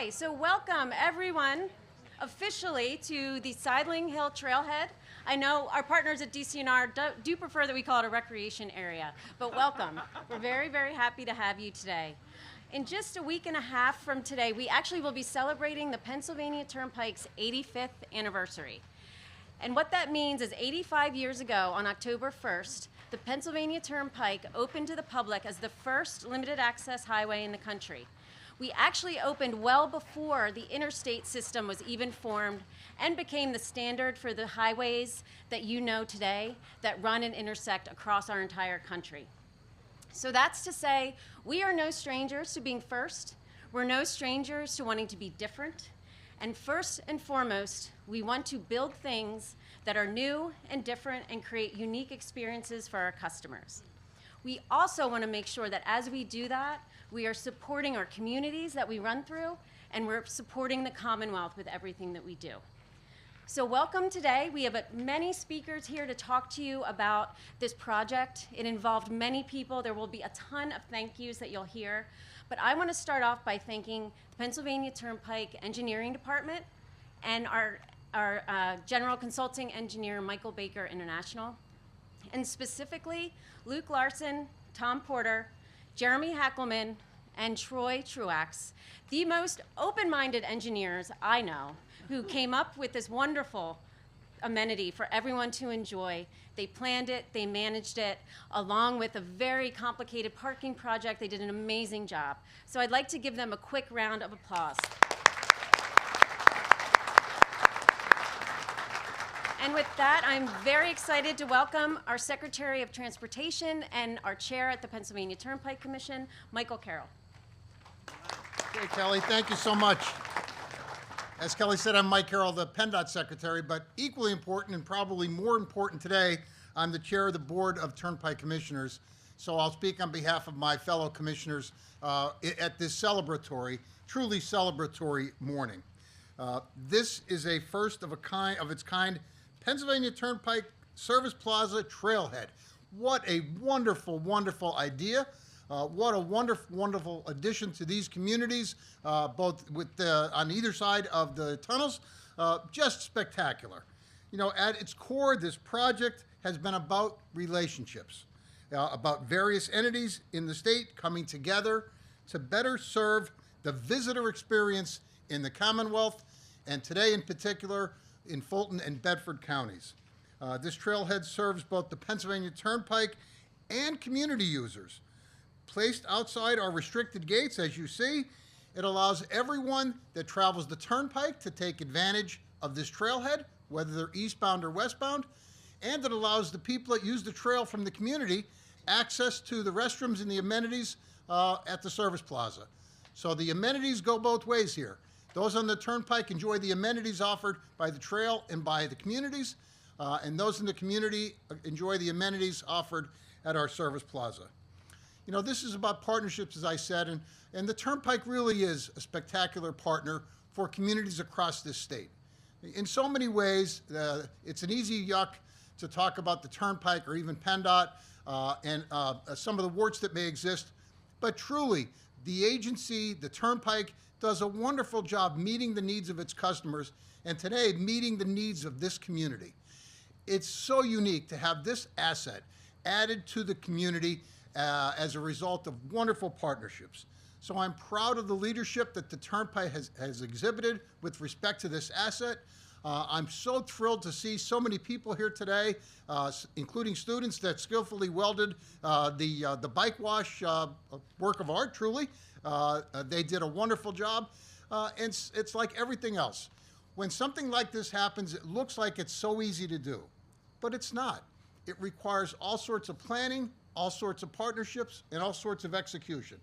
Okay, so welcome everyone officially to the Sideling Hill Trailhead. I know our partners at DCNR do prefer that we call it a recreation area, but welcome. We're very, very happy to have you today. In just a week and a half from today, we actually will be celebrating the Pennsylvania Turnpike's 85th anniversary. And what that means is 85 years ago on October 1st, the Pennsylvania Turnpike opened to the public as the first limited access highway in the country. We actually opened well before the interstate system was even formed and became the standard for the highways that you know today that run and intersect across our entire country. So that's to say, we are no strangers to being first. We're no strangers to wanting to be different. And first and foremost, we want to build things that are new and different and create unique experiences for our customers. We also want to make sure that as we do that, we are supporting our communities that we run through, and we're supporting the Commonwealth with everything that we do. So welcome today. We have many speakers here to talk to you about this project. It involved many people. There will be a ton of thank yous that you'll hear. But I want to start off by thanking the Pennsylvania Turnpike Engineering Department and our General Consulting Engineer, Michael Baker International, and specifically Luke Larson, Tom Porter, Jeremy Hackelman, and Troy Truax, the most open-minded engineers I know, who came up with this wonderful amenity for everyone to enjoy. They planned it, they managed it, along with a very complicated parking project. They did an amazing job. So I'd like to give them a quick round of applause. And with that, I'm very excited to welcome our Secretary of Transportation and our Chair at the Pennsylvania Turnpike Commission, Michael Carroll. Okay, Kelly, thank you so much. As Kelly said, I'm Mike Carroll, the PennDOT Secretary, but equally important and probably more important today, I'm the Chair of the Board of Turnpike Commissioners, so I'll speak on behalf of my fellow commissioners at this celebratory, truly celebratory morning. This is a first of its kind Pennsylvania Turnpike Service Plaza Trailhead. What a wonderful, wonderful idea. What a wonderful, wonderful addition to these communities, both with on either side of the tunnels. Just spectacular. You know, at its core, this project has been about relationships, about various entities in the state coming together to better serve the visitor experience in the Commonwealth, and today in particular, in Fulton and Bedford counties. This trailhead serves both the Pennsylvania Turnpike and community users. Placed outside our restricted gates, as you see, it allows everyone that travels the Turnpike to take advantage of this trailhead, whether they're eastbound or westbound, and it allows the people that use the trail from the community access to the restrooms and the amenities at the Service Plaza. So the amenities go both ways here. Those on the Turnpike enjoy the amenities offered by the trail and by the communities, and those in the community enjoy the amenities offered at our Service Plaza. You know, this is about partnerships, as I said, and the Turnpike really is a spectacular partner for communities across this state. In so many ways, it's an easy yuck to talk about the Turnpike or even PennDOT and some of the warts that may exist, but truly, the agency, the Turnpike, does a wonderful job meeting the needs of its customers, and today, meeting the needs of this community. It's so unique to have this asset added to the community as a result of wonderful partnerships. So I'm proud of the leadership that the Turnpike has exhibited with respect to this asset. I'm so thrilled to see so many people here today, including students that skillfully welded the bike wash, work of art, truly. They did a wonderful job, and it's like everything else. When something like this happens, it looks like it's so easy to do, but it's not. It requires all sorts of planning, all sorts of partnerships, and all sorts of execution.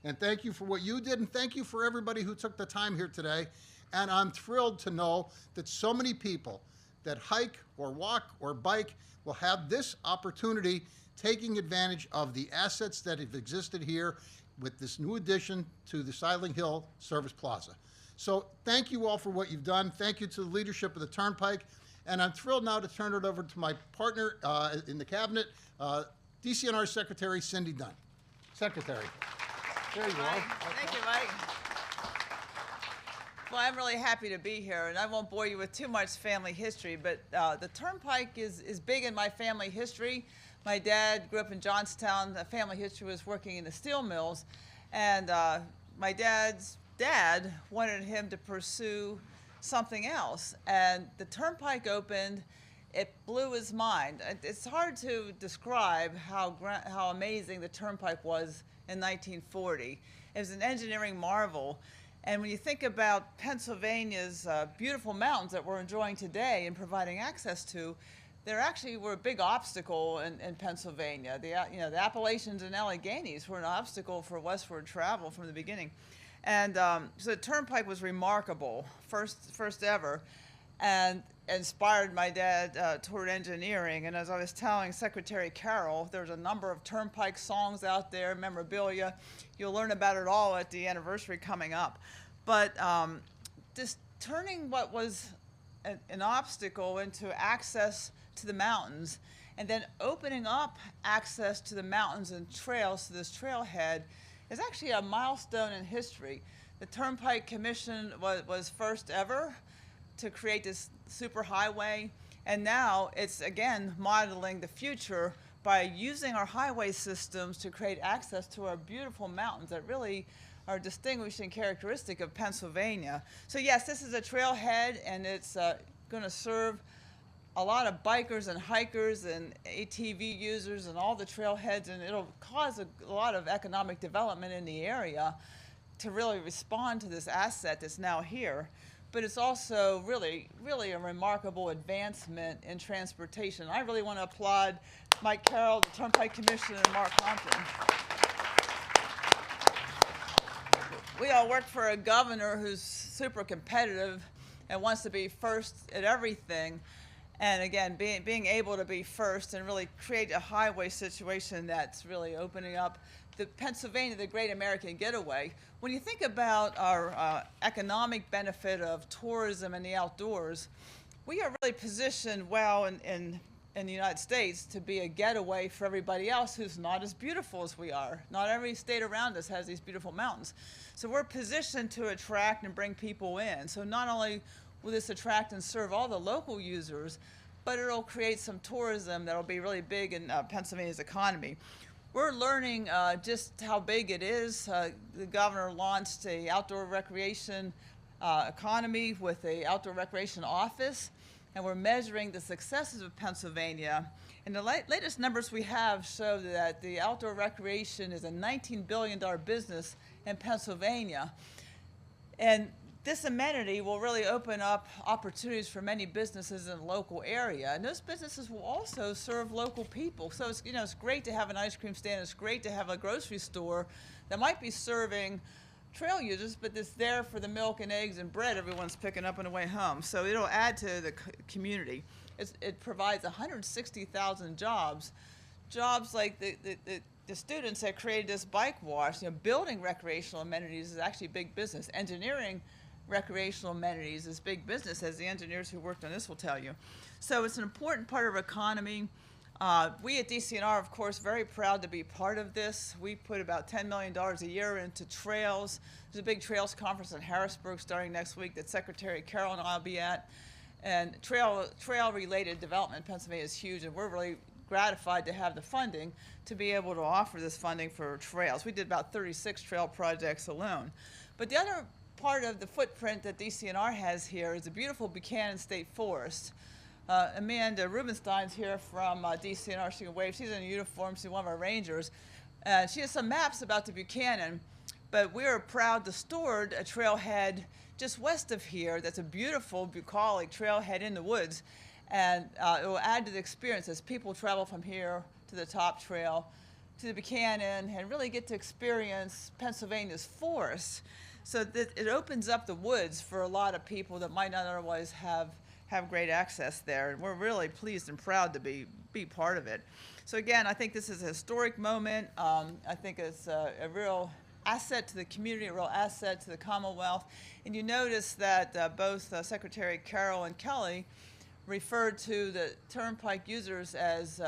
And thank you for what you did, and thank you for everybody who took the time here today. And I'm thrilled to know that so many people that hike or walk or bike will have this opportunity, taking advantage of the assets that have existed here with this new addition to the Sideling Hill Service Plaza. So thank you all for what you've done. Thank you to the leadership of the Turnpike. And I'm thrilled now to turn it over to my partner in the cabinet, DCNR Secretary Cindy Dunn. Secretary. There you are. Thank you, Mike. Well, I'm really happy to be here, and I won't bore you with too much family history, but the Turnpike is big in my family history. My dad grew up in Johnstown. The family history was working in the steel mills, and my dad's dad wanted him to pursue something else, and the Turnpike opened. It blew his mind. It's hard to describe how amazing the Turnpike was in 1940. It was an engineering marvel. And when you think about Pennsylvania's beautiful mountains that we're enjoying today and providing access to, there actually were a big obstacle in Pennsylvania. The Appalachians and Alleghenies were an obstacle for westward travel from the beginning. And so the Turnpike was remarkable, first ever, and inspired my dad toward engineering. And as I was telling Secretary Carroll, there's a number of Turnpike songs out there, memorabilia. You'll learn about it all at the anniversary coming up. But just turning what was an obstacle into access to the mountains, and then opening up access to the mountains and trails to this trailhead is actually a milestone in history. The Turnpike Commission was first ever to create this superhighway, and now it's again modeling the future by using our highway systems to create access to our beautiful mountains that really are a distinguishing characteristic of Pennsylvania. So yes, this is a trailhead, and it's going to serve a lot of bikers and hikers and ATV users and all the trailheads, and it'll cause a lot of economic development in the area to really respond to this asset that's now here. But it's also really, really a remarkable advancement in transportation. I really want to applaud Mike Carroll, the Turnpike Commission, and Mark Compton. We all work for a governor who's super competitive and wants to be first at everything. And again, being able to be first and really create a highway situation that's really opening up the Pennsylvania, the great American getaway. When you think about our economic benefit of tourism and the outdoors, we are really positioned well in the United States to be a getaway for everybody else who's not as beautiful as we are. Not every state around us has these beautiful mountains. So we're positioned to attract and bring people in. So not only will this attract and serve all the local users, but it'll create some tourism that'll be really big in Pennsylvania's economy. We're learning just how big it is. The governor launched a outdoor recreation economy with a outdoor recreation office, and we're measuring the successes of Pennsylvania. And the latest numbers we have show that the outdoor recreation is a $19 billion business in Pennsylvania. And this amenity will really open up opportunities for many businesses in the local area, and those businesses will also serve local people. So it's great to have an ice cream stand. It's great to have a grocery store that might be serving trail users, but it's there for the milk and eggs and bread everyone's picking up on the way home. So it'll add to the community. It provides 160,000 jobs like the students that created this bike wash. Building recreational amenities is actually big business. Engineering recreational amenities is big business, as the engineers who worked on this will tell you. So it's an important part of our economy. We at DCNR, of course, very proud to be part of this. We put about $10 million a year into trails. There's a big trails conference in Harrisburg starting next week that Secretary Carroll and I will be at. And trail-related development in Pennsylvania is huge, and we're really gratified to have the funding to be able to offer this funding for trails. We did about 36 trail projects alone. But the other part of the footprint that DCNR has here is a beautiful Buchanan State Forest. Amanda Rubenstein's here from DCNR. She can wave. She's in a uniform. She's one of our rangers. She has some maps about the Buchanan, but we are proud to steward a trailhead just west of here that's a beautiful bucolic trailhead in the woods, and it will add to the experience as people travel from here to the top trail to the Buchanan and really get to experience Pennsylvania's forests. So that it opens up the woods for a lot of people that might not otherwise have great access there. And we're really pleased and proud to be part of it. So again, I think this is a historic moment. I think it's a real asset to the community, a real asset to the Commonwealth. And you notice that both Secretary Carroll and Kelly referred to the Turnpike users as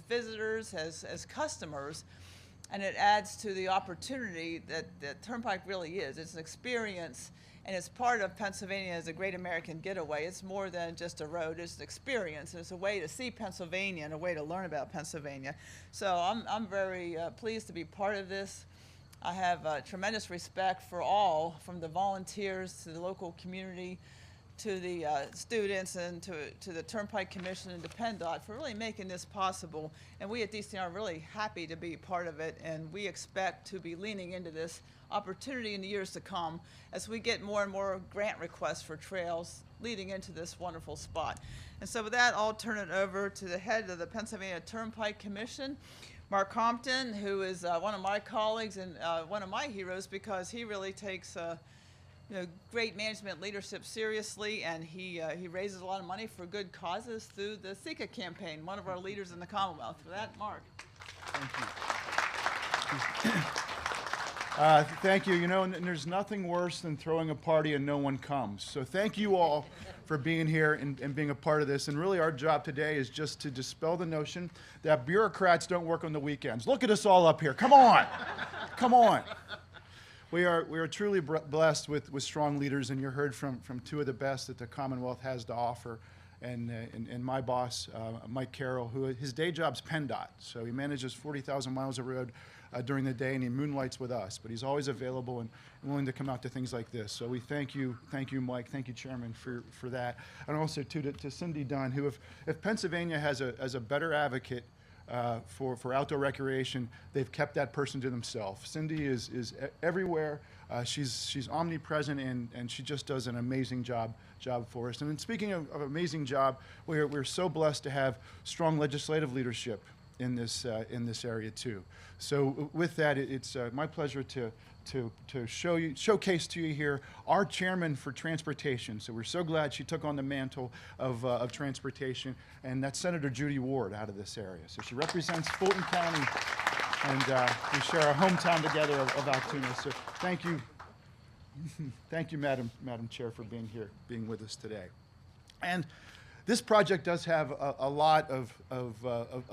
visitors, as customers. and it adds to the opportunity that Turnpike really is. It's an experience, and it's part of Pennsylvania as a great American getaway. It's more than just a road. It's an experience. It's a way to see Pennsylvania and a way to learn about Pennsylvania. So I'm very pleased to be part of this. I have tremendous respect for all, from the volunteers to the local community, to the students, and to the Turnpike Commission and to PennDOT for really making this possible. And we at DCNR are really happy to be part of it, and we expect to be leaning into this opportunity in the years to come as we get more and more grant requests for trails leading into this wonderful spot. And so with that, I'll turn it over to the head of the Pennsylvania Turnpike Commission, Mark Compton, who is one of my colleagues and one of my heroes, because he really takes great management leadership seriously, and he raises a lot of money for good causes through the SECA campaign, one of our leaders in the Commonwealth. For that, Mark. Thank you. Thank you. You know, and there's nothing worse than throwing a party and no one comes. So thank you all for being here and being a part of this. And really our job today is just to dispel the notion that bureaucrats don't work on the weekends. Look at us all up here. Come on. Come on. We are truly blessed with strong leaders, and you heard from two of the best that the Commonwealth has to offer. And my boss, Mike Carroll, who his day job's PennDOT. So he manages 40,000 miles of road during the day, and he moonlights with us. But he's always available and willing to come out to things like this. So we thank you, Mike, thank you, Chairman, for that. And also to Cindy Dunn, who if Pennsylvania has a better advocate for outdoor recreation, they've kept that person to themselves. Cindy is everywhere. She's omnipresent, and she just does an amazing job for us. And then speaking of amazing job, we're so blessed to have strong legislative leadership in this area too. So with that, it's my pleasure to showcase to you here our chairman for transportation. So we're so glad she took on the mantle of transportation, and that's Senator Judy Ward out of this area. So she represents Fulton County, and we share our hometown together of Altoona. So thank you. Thank you, Madam Chair, for being here, being with us today. And this project does have a lot of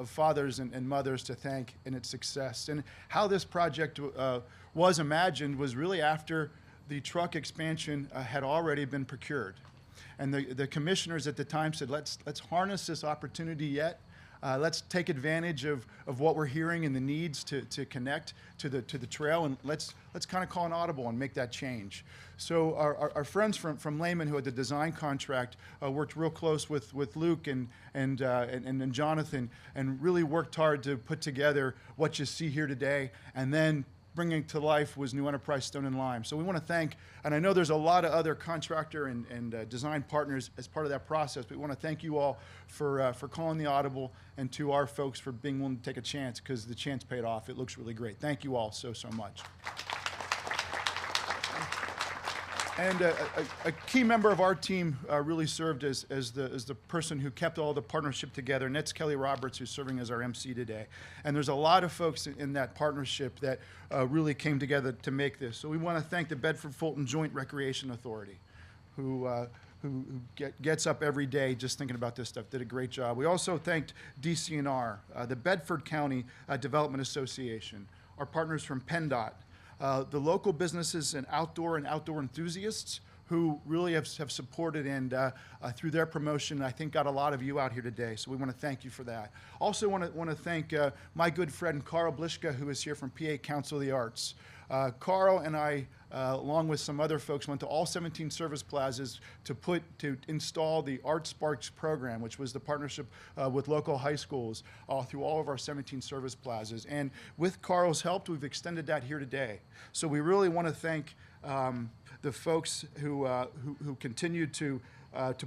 fathers and mothers to thank in its success. And how this project was imagined was really after the truck expansion had already been procured. And the commissioners at the time said, let's harness this opportunity yet. Let's take advantage of what we're hearing and the needs to connect to the trail, and let's kind of call an audible and make that change. So our friends from Lehman, who had the design contract, worked real close with Luke and Jonathan, and really worked hard to put together what you see here today. And then bringing to life was New Enterprise Stone and Lime. So we want to thank, and I know there's a lot of other contractor and design partners as part of that process, but we want to thank you all for calling the audible, and to our folks for being willing to take a chance, because the chance paid off. It looks really great. Thank you all so much. And a key member of our team really served as the person who kept all the partnership together, and that's Kelly Roberts, who's serving as our MC today. And there's a lot of folks in that partnership that really came together to make this. So we want to thank the Bedford-Fulton Joint Recreation Authority, who gets up every day just thinking about this stuff, did a great job. We also thanked DCNR, the Bedford County Development Association, our partners from PennDOT, the local businesses and outdoor enthusiasts who really have supported, and through their promotion, I think got a lot of you out here today. So we want to thank you for that. Also want to thank my good friend Carl Blischka, who is here from PA Council of the Arts. Carl and I, along with some other folks, went to all 17 service plazas to install the Art Sparks program, which was the partnership with local high schools through all of our 17 service plazas. And with Carl's help, we've extended that here today. So we really want to thank the folks who continued to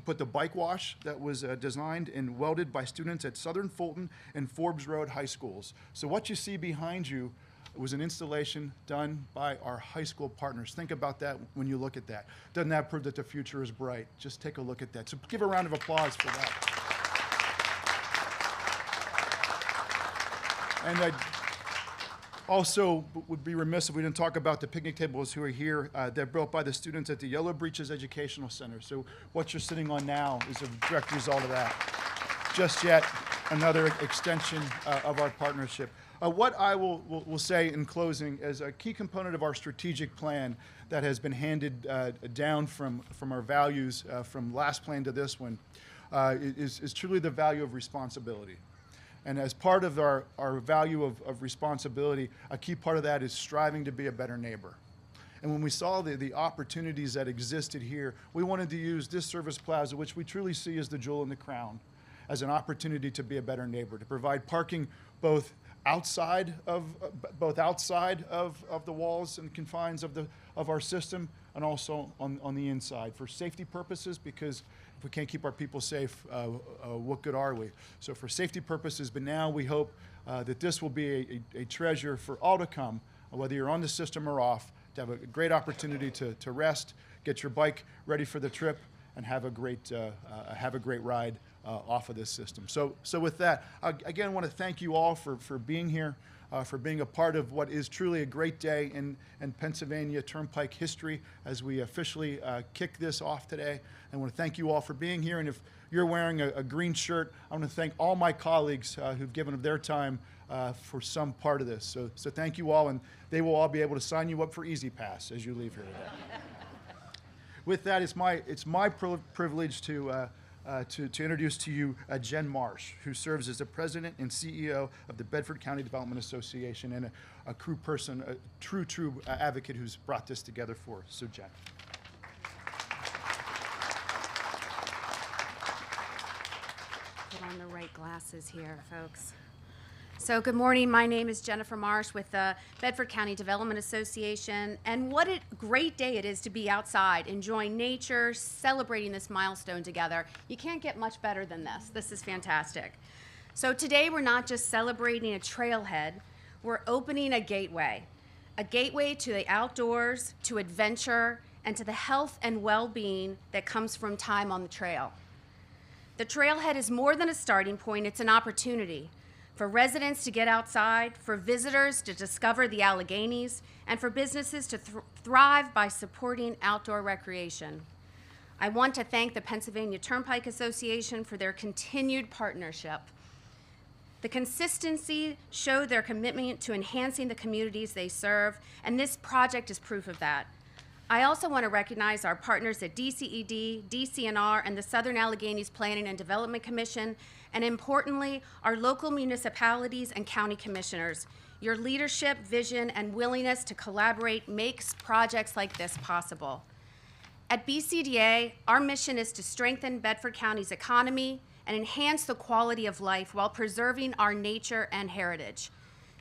put the bike wash that was designed and welded by students at Southern Fulton and Forbes Road High Schools. So what you see behind you was an installation done by our high school partners. Think about that when you look at that. Doesn't that prove that the future is bright? Just take a look at that. So give a round of applause for that. And I also would be remiss if we didn't talk about the picnic tables who are here. They're built by the students at the Yellow Breeches Educational Center. So what you're sitting on now is a direct result of that. Just yet another extension of our partnership. What I will say in closing is a key component of our strategic plan that has been handed down from our values from last plan to this one is truly the value of responsibility. And as part of our value of responsibility, a key part of that is striving to be a better neighbor. And when we saw the opportunities that existed here, we wanted to use this service plaza, which we truly see as the jewel in the crown, as an opportunity to be a better neighbor, to provide parking both outside of the walls and confines of our system, and also on the inside for safety purposes, because if we can't keep our people safe, what good are we? So for safety purposes, but now we hope that this will be a treasure for all to come, whether you're on the system or off, to have a great opportunity to rest, get your bike ready for the trip, and have a great ride off of this system. So with that, again, I want to thank you all for being here, for being a part of what is truly a great day in Pennsylvania Turnpike history as we officially kick this off today. I want to thank you all for being here. And if you're wearing a green shirt, I want to thank all my colleagues who've given of their time for some part of this. So thank you all, and they will all be able to sign you up for Easy Pass as you leave here today. With that, it's my privilege to introduce to you Jen Marsh, who serves as the president and CEO of the Bedford County Development Association, and a crew person, a true advocate who's brought this together for us. So Jen. Put on the right glasses here, folks. So good morning. My name is Jennifer Marsh with the Bedford County Development Association, and what a great day it is to be outside, enjoying nature, celebrating this milestone together. You can't get much better than this. This is fantastic. So today we're not just celebrating a trailhead, we're opening a gateway to the outdoors, to adventure, and to the health and well-being that comes from time on the trail. The trailhead is more than a starting point, it's an opportunity for residents to get outside, for visitors to discover the Alleghenies, and for businesses to thrive by supporting outdoor recreation. I want to thank the Pennsylvania Turnpike Association for their continued partnership. The consistency showed their commitment to enhancing the communities they serve, and this project is proof of that. I also want to recognize our partners at DCED, DCNR, and the Southern Alleghenies Planning and Development Commission, and importantly, our local municipalities and county commissioners. Your leadership, vision, and willingness to collaborate makes projects like this possible. At BCDA, our mission is to strengthen Bedford County's economy and enhance the quality of life while preserving our nature and heritage.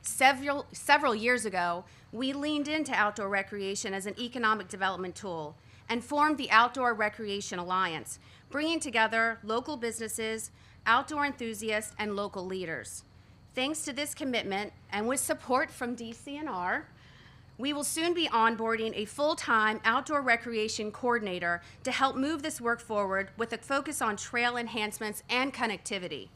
Several years ago, we leaned into outdoor recreation as an economic development tool and formed the Outdoor Recreation Alliance, bringing together local businesses, outdoor enthusiasts, and local leaders. Thanks to this commitment, and with support from DCNR, we will soon be onboarding a full-time outdoor recreation coordinator to help move this work forward with a focus on trail enhancements and connectivity.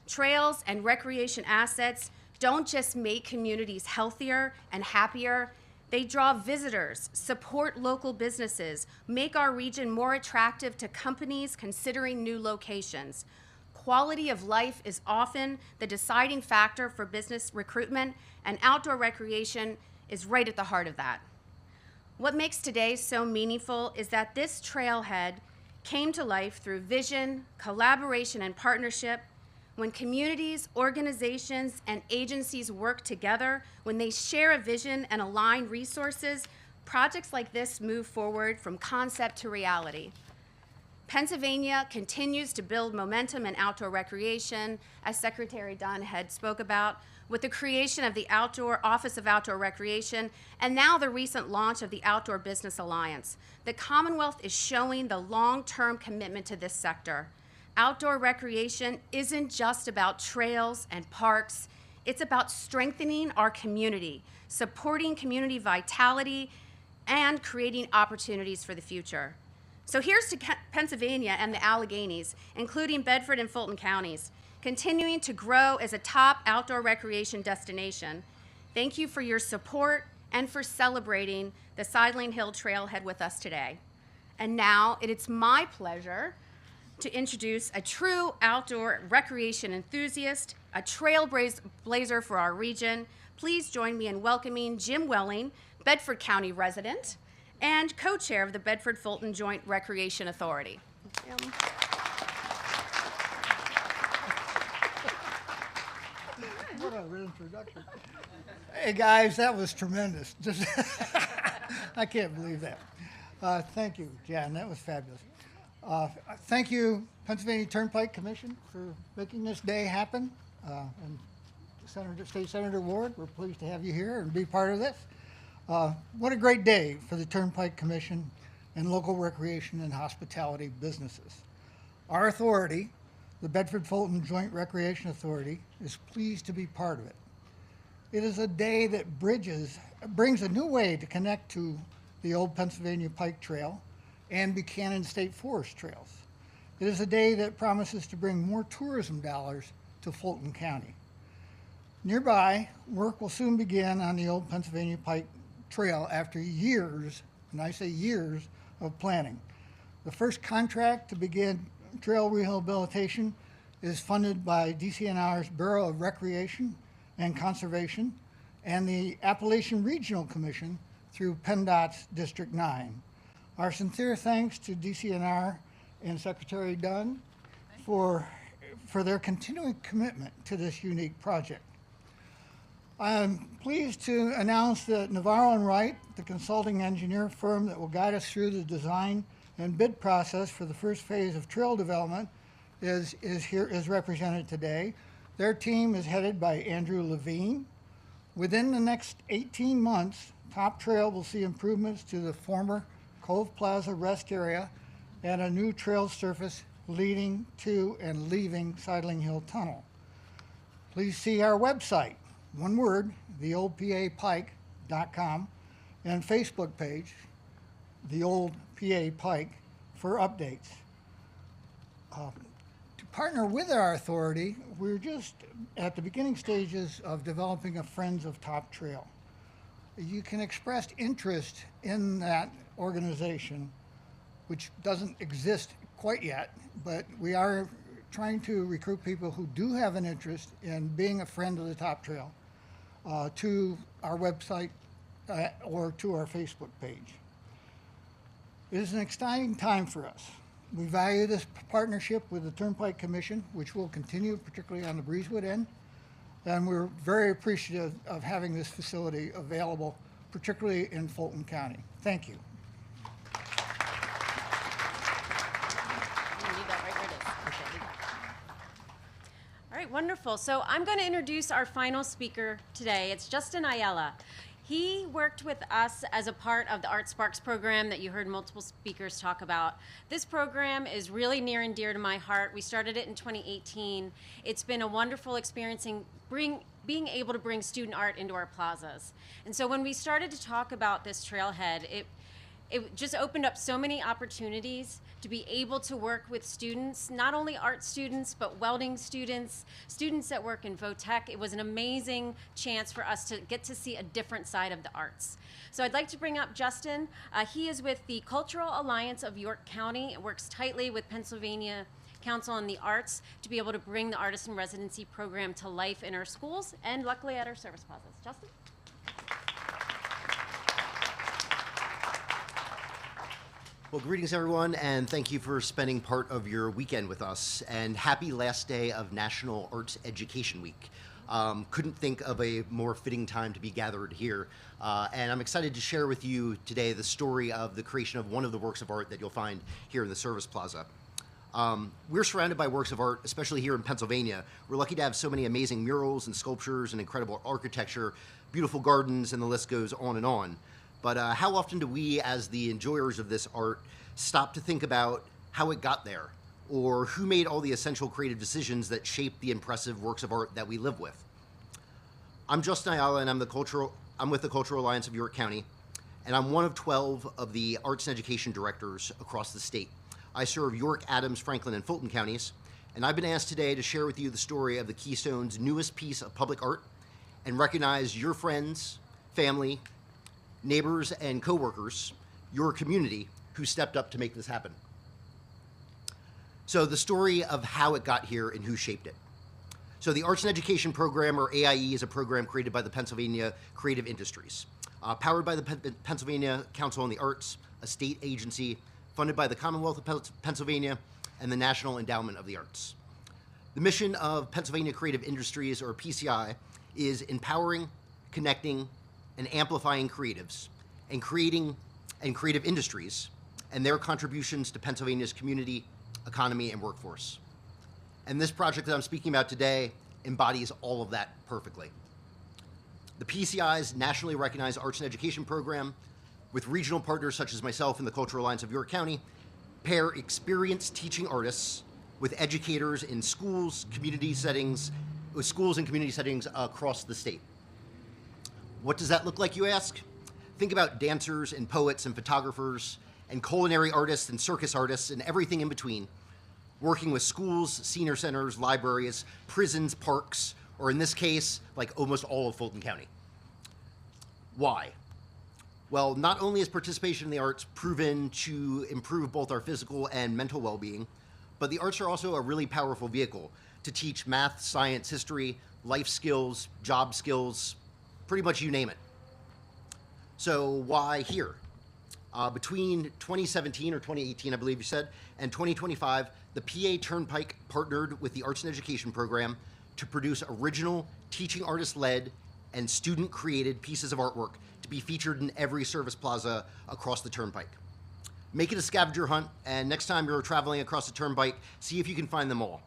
Trails and recreation assets don't just make communities healthier and happier, they draw visitors, support local businesses, make our region more attractive to companies considering new locations. Quality of life is often the deciding factor for business recruitment, and outdoor recreation is right at the heart of that. What makes today so meaningful is that this trailhead came to life through vision, collaboration, and partnership. When communities, organizations, and agencies work together, when they share a vision and align resources, projects like this move forward from concept to reality. Pennsylvania continues to build momentum in outdoor recreation, as Secretary Dunn had spoke about, with the creation of the Office of Outdoor Recreation, and now the recent launch of the Outdoor Business Alliance. The Commonwealth is showing the long-term commitment to this sector. Outdoor recreation isn't just about trails and parks, it's about strengthening our community, supporting community vitality, and creating opportunities for the future. So here's to Pennsylvania and the Alleghenies, including Bedford and Fulton counties, continuing to grow as a top outdoor recreation destination. Thank you for your support and for celebrating the Sideling Hill Trailhead with us today. And now it's my pleasure to introduce a true outdoor recreation enthusiast, a trailblazer for our region. Please join me in welcoming Jim Welling, Bedford County resident and co-chair of the Bedford-Fulton Joint Recreation Authority. Jim. What a good introduction. Hey guys, that was tremendous. Just I can't believe that. Thank you, Jan. That was fabulous. Thank you, Pennsylvania Turnpike Commission, for making this day happen. And State Senator Ward, we're pleased to have you here and be part of this. What a great day for the Turnpike Commission and local recreation and hospitality businesses. Our authority, the Bedford-Fulton Joint Recreation Authority, is pleased to be part of it. It is a day that brings a new way to connect to the old Pennsylvania Pike Trail and Buchanan State Forest trails. It is a day that promises to bring more tourism dollars to Fulton County. Nearby, work will soon begin on the old Pennsylvania Pike Trail after years, and I say years, of planning. The first contract to begin trail rehabilitation is funded by DCNR's Bureau of Recreation and Conservation and the Appalachian Regional Commission through PennDOT's District 9. Our sincere thanks to DCNR and Secretary Dunn for their continuing commitment to this unique project. I'm pleased to announce that Navarro & Wright, the consulting engineer firm that will guide us through the design and bid process for the first phase of trail development, is represented today. Their team is headed by Andrew Levine. Within the next 18 months, Top Trail will see improvements to the former Cove Plaza rest area and a new trail surface leading to and leaving Sideling Hill Tunnel. Please see our website, one word, theoldpapike.com, and Facebook page, The Old PA Pike, for updates. To partner with our authority, we're just at the beginning stages of developing a Friends of Top Trail. You can express interest in that organization, which doesn't exist quite yet, but we are trying to recruit people who do have an interest in being a friend of the Top Trail to our website or to our Facebook page. It is an exciting time for us. We value this partnership with the Turnpike Commission, which will continue, particularly on the Breezewood end, and we're very appreciative of having this facility available, particularly in Fulton County. Thank you. All right, wonderful. So I'm going to introduce our final speaker today. It's Justin Ayala. He worked with us as a part of the Art Sparks program that you heard multiple speakers talk about. This program is really near and dear to my heart. We started it in 2018. It's been a wonderful experience being able to bring student art into our plazas. And so when we started to talk about this trailhead, it just opened up so many opportunities to be able to work with students, not only art students, but welding students, students that work in VOTEC. It was an amazing chance for us to get to see a different side of the arts. So I'd like to bring up Justin. He is with the Cultural Alliance of York County. It works tightly with Pennsylvania Council on the Arts to be able to bring the Artist in Residency program to life in our schools and luckily at our service plazas. Justin? Well, greetings everyone, and thank you for spending part of your weekend with us, and happy last day of National Arts Education Week. Couldn't think of a more fitting time to be gathered here, and I'm excited to share with you today the story of the creation of one of the works of art that you'll find here in the Service Plaza. We're surrounded by works of art, especially here in Pennsylvania. We're lucky to have so many amazing murals and sculptures and incredible architecture, beautiful gardens, and the list goes on and on. But how often do we, as the enjoyers of this art, stop to think about how it got there, or who made all the essential creative decisions that shape the impressive works of art that we live with? I'm Justin Ayala, and I'm with the Cultural Alliance of York County, and I'm one of 12 of the arts and education directors across the state. I serve York, Adams, Franklin, and Fulton counties, and I've been asked today to share with you the story of the Keystone's newest piece of public art and recognize your friends, family, neighbors, and coworkers, your community, who stepped up to make this happen. So the story of how it got here and who shaped it. So the Arts and Education Program, or AIE, is a program created by the Pennsylvania Creative Industries, powered by the Pennsylvania Council on the Arts, a state agency funded by the Commonwealth of Pennsylvania and the National Endowment of the Arts. The mission of Pennsylvania Creative Industries, or PCI, is empowering, connecting, and amplifying creatives and creating and creative industries and their contributions to Pennsylvania's community, economy, and workforce. And this project that I'm speaking about today embodies all of that perfectly. The PCI's nationally recognized arts and education program, with regional partners such as myself and the Cultural Alliance of York County, pair experienced teaching artists with educators in schools and community settings across the state. What does that look like, you ask? Think about dancers and poets and photographers and culinary artists and circus artists and everything in between, working with schools, senior centers, libraries, prisons, parks, or in this case, like almost all of Fulton County. Why? Well, not only is participation in the arts proven to improve both our physical and mental well-being, but the arts are also a really powerful vehicle to teach math, science, history, life skills, job skills, pretty much you name it. So why here? Between 2017 or 2018, I believe you said, and 2025, the PA Turnpike partnered with the Arts and Education Program to produce original teaching artist-led and student-created pieces of artwork to be featured in every service plaza across the Turnpike. Make it a scavenger hunt, and next time you're traveling across the Turnpike, see if you can find them all.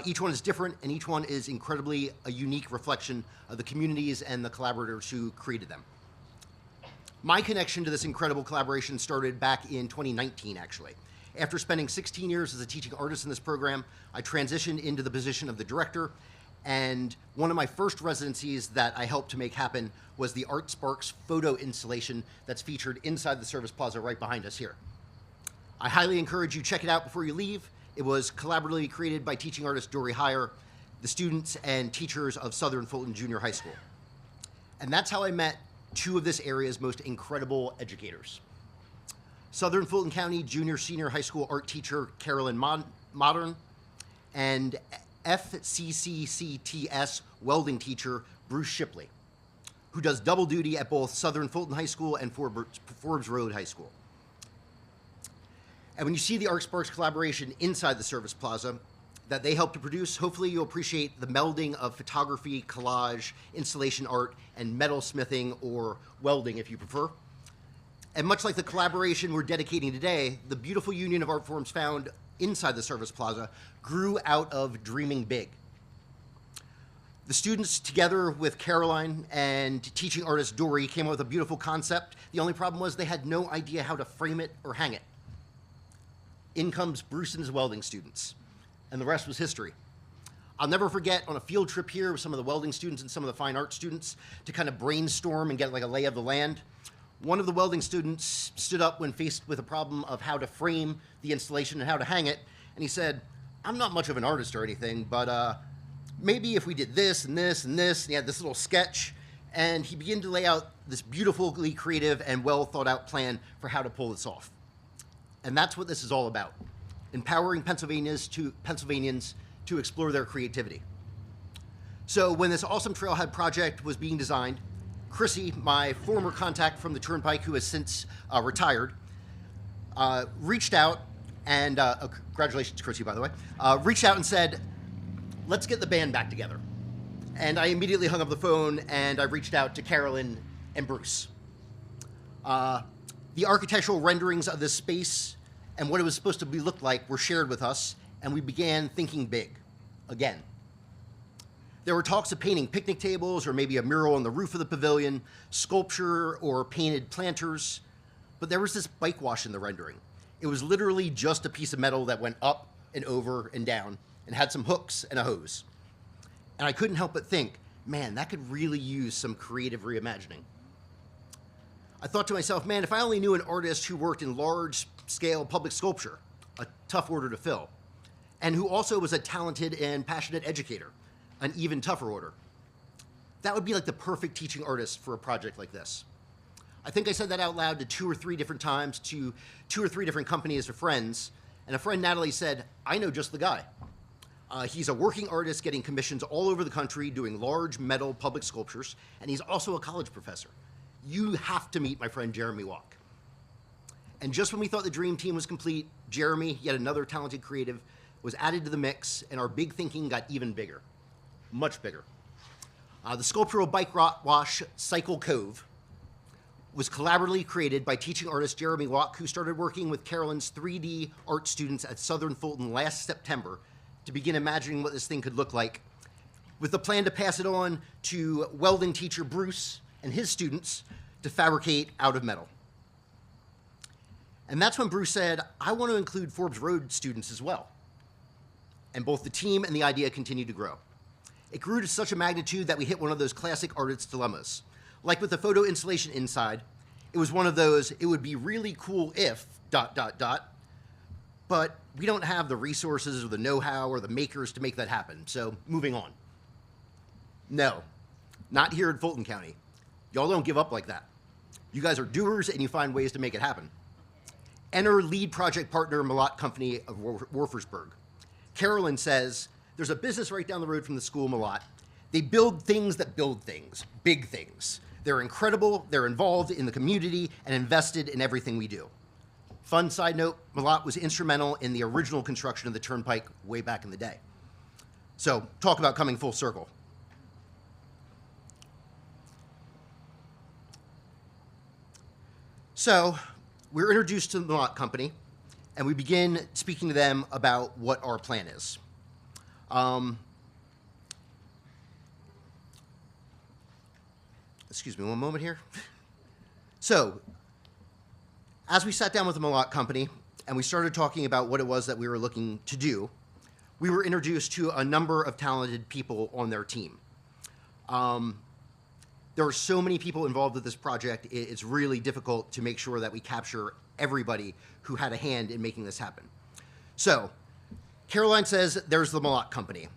Each one is different, and each one is incredibly a unique reflection of the communities and the collaborators who created them. My connection to this incredible collaboration started back in 2019, actually. After spending 16 years as a teaching artist in this program, I transitioned into the position of the director, and one of my first residencies that I helped to make happen was the Art Sparks photo installation that's featured inside the service plaza right behind us here. I highly encourage you to check it out before you leave. It was collaboratively created by teaching artist Dory Heyer, the students and teachers of Southern Fulton Junior High School. And that's how I met two of this area's most incredible educators. Southern Fulton County Junior Senior High School art teacher Carolyn Modern and FCCCTS welding teacher Bruce Shipley, who does double duty at both Southern Fulton High School and Forbes Road High School. And when you see the Art Sparks collaboration inside the service plaza that they helped to produce, hopefully you'll appreciate the melding of photography, collage, installation art, and metal smithing, or welding if you prefer. And much like the collaboration we're dedicating today, the beautiful union of art forms found inside the service plaza grew out of dreaming big. The students, together with Caroline and teaching artist Dory, came up with a beautiful concept. The only problem was they had no idea how to frame it or hang it. In comes Bruce and his welding students, and the rest was history. I'll never forget on a field trip here with some of the welding students and some of the fine art students to kind of brainstorm and get like a lay of the land. One of the welding students stood up when faced with a problem of how to frame the installation and how to hang it, and he said, "I'm not much of an artist or anything, but maybe if we did this and this and this," and he had this little sketch, and he began to lay out this beautifully creative and well thought out plan for how to pull this off. And that's what this is all about, empowering Pennsylvanians to explore their creativity. So when this awesome Trailhead project was being designed, Chrissy, my former contact from the Turnpike, who has since retired, reached out, and congratulations, Chrissy, by the way, reached out and said, "Let's get the band back together." And I immediately hung up the phone, and I reached out to Carolyn and Bruce. The architectural renderings of this space and what it was supposed to look like were shared with us, and we began thinking big, again. There were talks of painting picnic tables or maybe a mural on the roof of the pavilion, sculpture or painted planters, but there was this bike wash in the rendering. It was literally just a piece of metal that went up and over and down and had some hooks and a hose. And I couldn't help but think, man, that could really use some creative reimagining. I thought to myself, man, if I only knew an artist who worked in large-scale public sculpture, a tough order to fill, and who also was a talented and passionate educator, an even tougher order. That would be like the perfect teaching artist for a project like this. I think I said that out loud to 2 or 3 different times to 2 or 3 different companies or friends, and a friend, Natalie, said, I know just the guy. He's a working artist getting commissions all over the country doing large metal public sculptures, and he's also a college professor. You have to meet my friend Jeremy Walk. And just when we thought the dream team was complete, Jeremy, yet another talented creative, was added to the mix, and our big thinking got even bigger, much bigger. The sculptural bike wash Cycle Cove was collaboratively created by teaching artist Jeremy Walk, who started working with Carolyn's 3D art students at Southern Fulton last September to begin imagining what this thing could look like, with the plan to pass it on to welding teacher Bruce and his students to fabricate out of metal. And that's when Bruce said, I want to include Forbes Road students as well. And both the team and the idea continued to grow. It grew to such a magnitude that we hit one of those classic artist's dilemmas. Like with the photo installation inside, it was one of those, it would be really cool if, ... but we don't have the resources or the know-how or the makers to make that happen, so moving on. No, not here in Fulton County. Y'all don't give up like that. You guys are doers and you find ways to make it happen. Enter lead project partner Malott Company of Wolfersburg. Carolyn says, there's a business right down the road from the school, Malott. They build things that build things, big things. They're incredible, they're involved in the community and invested in everything we do. Fun side note, Malott was instrumental in the original construction of the Turnpike way back in the day. So talk about coming full circle. So we're introduced to the Malott Company, and we begin speaking to them about what our plan is. Excuse me one moment here. So, as we sat down with the Malott Company and we started talking about what it was that we were looking to do, we were introduced to a number of talented people on their team. There are so many people involved with this project, it's really difficult to make sure that we capture everybody who had a hand in making this happen. So, Caroline says there's the Malott Company.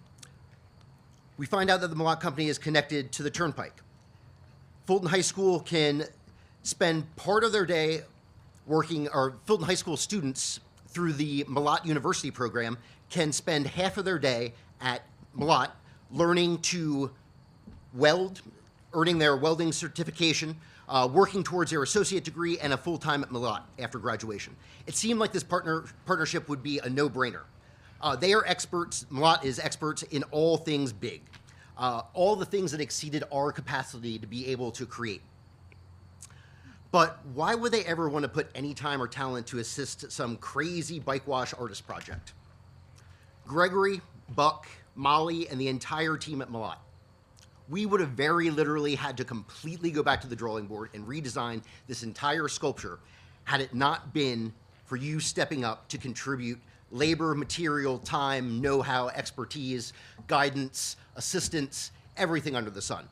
We find out that the Malott Company is connected to the Turnpike. Fulton High School can spend part of their day working, or Fulton High School students through the Malott University program can spend half of their day at Malott learning to weld, earning their welding certification, working towards their associate degree and a full-time at Malott after graduation. It seemed like this partnership would be a no-brainer. They are experts, Malott is experts in all things big, all the things that exceeded our capacity to be able to create. But why would they ever want to put any time or talent to assist some crazy bike wash artist project? Gregory, Buck, Molly, and the entire team at Malott, we would have very literally had to completely go back to the drawing board and redesign this entire sculpture had it not been for you stepping up to contribute labor, material, time, know-how, expertise, guidance, assistance, everything under the sun.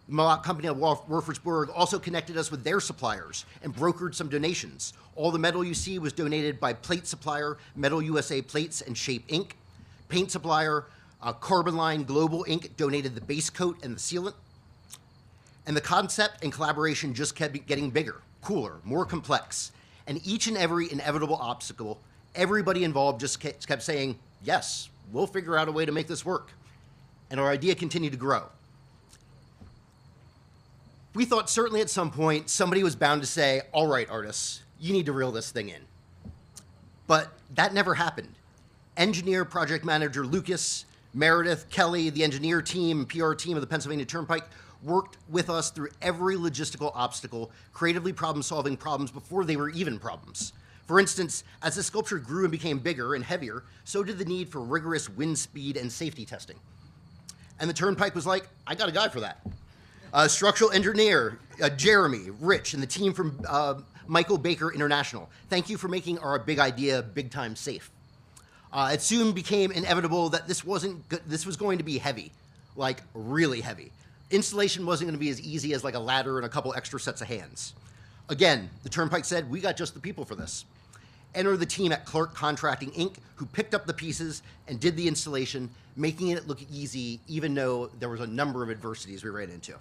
The Malott Company of Wolfersburg also connected us with their suppliers and brokered some donations. All the metal you see was donated by plate supplier Metal USA Plates and Shape Inc. Paint supplier Carbon Line Global Inc. donated the base coat and the sealant. And the concept and collaboration just kept getting bigger, cooler, more complex. And each and every inevitable obstacle, everybody involved just kept saying, yes, we'll figure out a way to make this work. And our idea continued to grow. We thought certainly at some point somebody was bound to say, all right, artists, you need to reel this thing in. But that never happened. Engineer, project manager Lucas, Meredith, Kelly, the engineer team, PR team of the Pennsylvania Turnpike worked with us through every logistical obstacle, creatively problem-solving problems before they were even problems. For instance, as the sculpture grew and became bigger and heavier, so did the need for rigorous wind speed and safety testing. And the Turnpike was like, I got a guy for that. Structural engineer, Jeremy, Rich, and the team from Michael Baker International. Thank you for making our big idea big time safe. It soon became inevitable that this was going to be heavy, like really heavy. Installation wasn't going to be as easy as like a ladder and a couple extra sets of hands. Again, the Turnpike said, we got just the people for this. Enter the team at Clark Contracting, Inc., who picked up the pieces and did the installation, making it look easy, even though there was a number of adversities we ran into.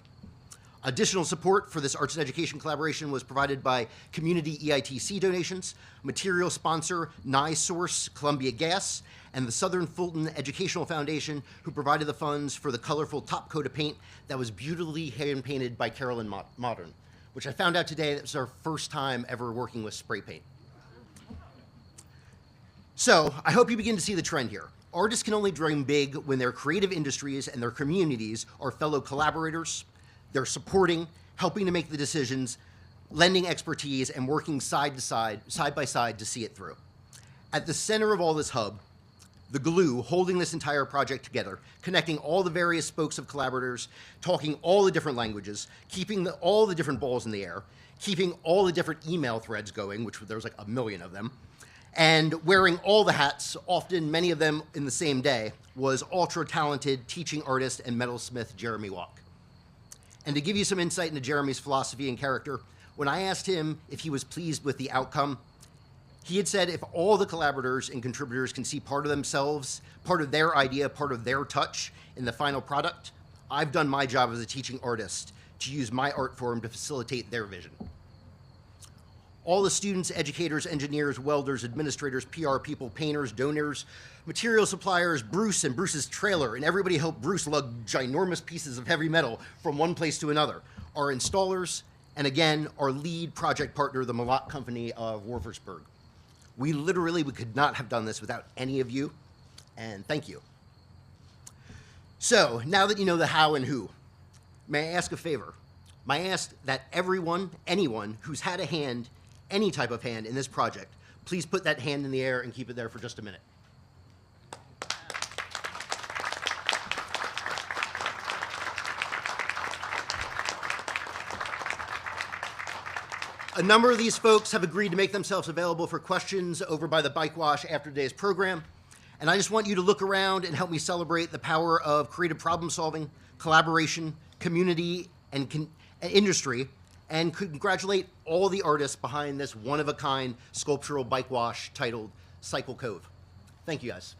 Additional support for this arts and education collaboration was provided by community EITC donations, material sponsor NiSource Columbia Gas, and the Southern Fulton Educational Foundation, who provided the funds for the colorful top coat of paint that was beautifully hand-painted by Carolyn Modern, which I found out today that was our first time ever working with spray paint. So I hope you begin to see the trend here. Artists can only dream big when their creative industries and their communities are fellow collaborators. They're supporting, helping to make the decisions, lending expertise, and working side by side to see it through. At the center of all this hub, the glue holding this entire project together, connecting all the various spokes of collaborators, talking all the different languages, keeping all the different balls in the air, keeping all the different email threads going, which there was like 1 million of them, and wearing all the hats, often many of them in the same day, was ultra-talented teaching artist and metalsmith Jeremy Walk. And to give you some insight into Jeremy's philosophy and character, when I asked him if he was pleased with the outcome, he had said if all the collaborators and contributors can see part of themselves, part of their idea, part of their touch in the final product, I've done my job as a teaching artist to use my art form to facilitate their vision. All the students, educators, engineers, welders, administrators, PR people, painters, donors, material suppliers, Bruce and Bruce's trailer, and everybody helped Bruce lug ginormous pieces of heavy metal from one place to another, our installers, and again, our lead project partner, the Malott Company of Wolfersburg. We could not have done this without any of you, and thank you. So, now that you know the how and who, may I ask a favor? May I ask that anyone who's had a hand, any type of hand in this project, please put that hand in the air and keep it there for just a minute. A number of these folks have agreed to make themselves available for questions over by the bike wash after today's program. And I just want you to look around and help me celebrate the power of creative problem solving, collaboration, community, and industry, and congratulate all the artists behind this one-of-a-kind sculptural bike wash titled Cycle Cove. Thank you, guys.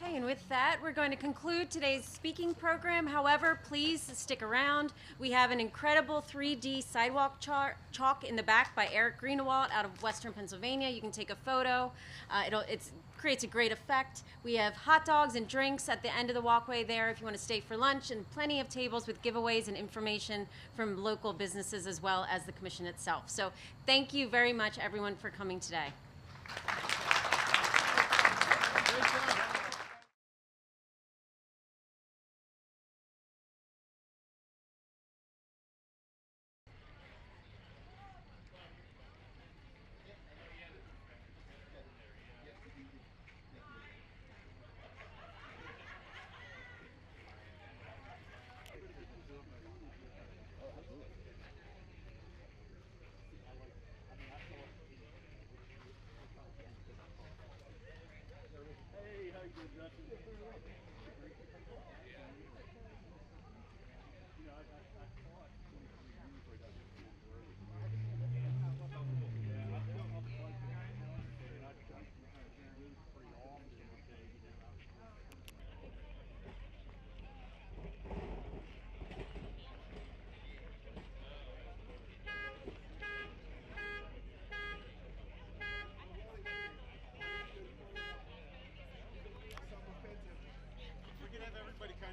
And with that, we're going to conclude today's speaking program. However, please stick around. We have an incredible 3D sidewalk chalk in the back by Eric Greenewalt out of Western Pennsylvania. You can take a photo. It creates a great effect. We have hot dogs and drinks at the end of the walkway there if you want to stay for lunch, and plenty of tables with giveaways and information from local businesses as well as the commission itself. So thank you very much, everyone, for coming today.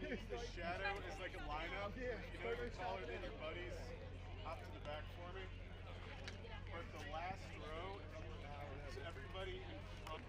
Use the shadow as like a lineup. You know, if you're taller than your buddies, hop to the back for me. Or the last row, so everybody in front.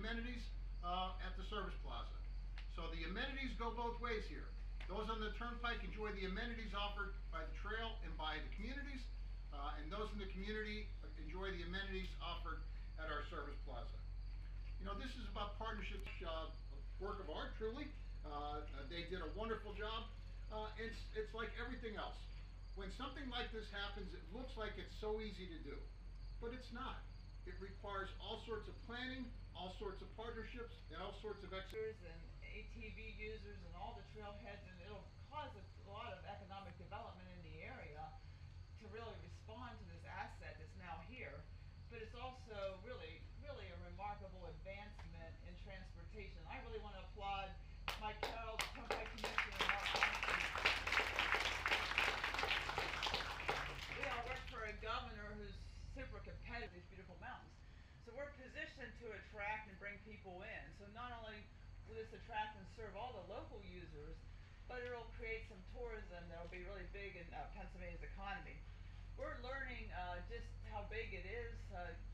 amenities at the Service Plaza. So the amenities go both ways here. Those on the Turnpike enjoy the amenities offered by the trail and by the communities, and those in the community enjoy the amenities offered at our Service Plaza. You know, this is about partnerships, work of art, truly. They did a wonderful job. It's like everything else. When something like this happens, it looks like it's so easy to do, but it's not. It requires all sorts of planning, all sorts of partnerships, and all sorts of And ATV users and all the trailheads, and it'll cause a lot of economic development in the area to really respond to this asset that's now here. But it's also really a remarkable advancement in transportation. I really want to applaud Mike Carroll, the Turnpike Commission, and Mark Johnson. We all work for a governor who's super competitive, these beautiful mountains. So we're positioned to attract and bring people in. So not only will this attract and serve all the local users, but it'll create some tourism that'll be really big in Pennsylvania's economy. We're learning just how big it is.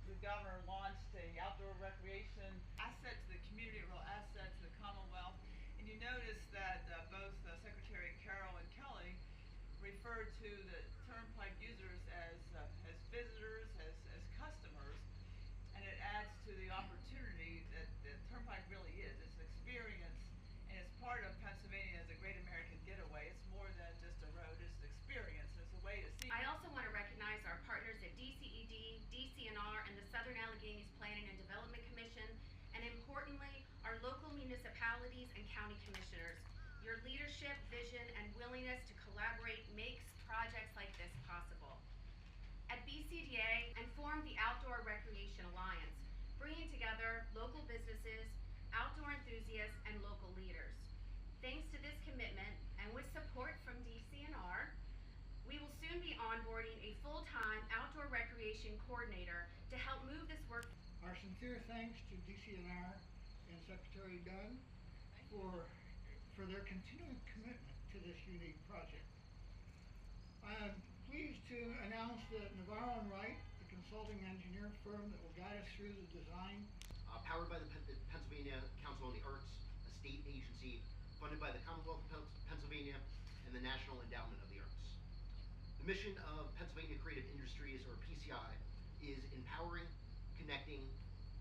The governor launched a outdoor recreation asset to the community, a real asset to the Commonwealth. And you notice that both Secretary Carroll and Kelly referred to the Turnpike users as visitors, as customers, and it adds to the opportunity that the Turnpike really is. It's an experience, and it's part of Pennsylvania as a great American getaway. It's more than just a road, it's an experience. It's a way to see. I also want to recognize our partners at DCED, DCNR, and the Southern Alleghenies Planning and Development Commission, and importantly, our local municipalities and county commissioners. Your leadership, vision, and willingness to collaborate makes projects like this possible. At BCDA, and formed the Outdoor Recreation Alliance, bringing together local businesses, outdoor enthusiasts, and local leaders. Thanks to this commitment, and with support from DCNR, we will soon be onboarding a full-time outdoor recreation coordinator to help move this work. Our sincere thanks to DCNR and Secretary Dunn for their continuing commitment to this unique project. I am pleased to announce that Navarro and Wright, the consulting engineer firm that will guide us through the design. Powered by the Pennsylvania Council on the Arts, a state agency funded by the Commonwealth of Pennsylvania and the National Endowment of the Arts. The mission of Pennsylvania Creative Industries, or PCI, is empowering, connecting,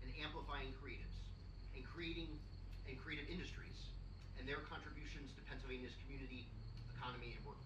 and amplifying creatives, and creative industries, and their contributions to Pennsylvania's community, economy, and workforce.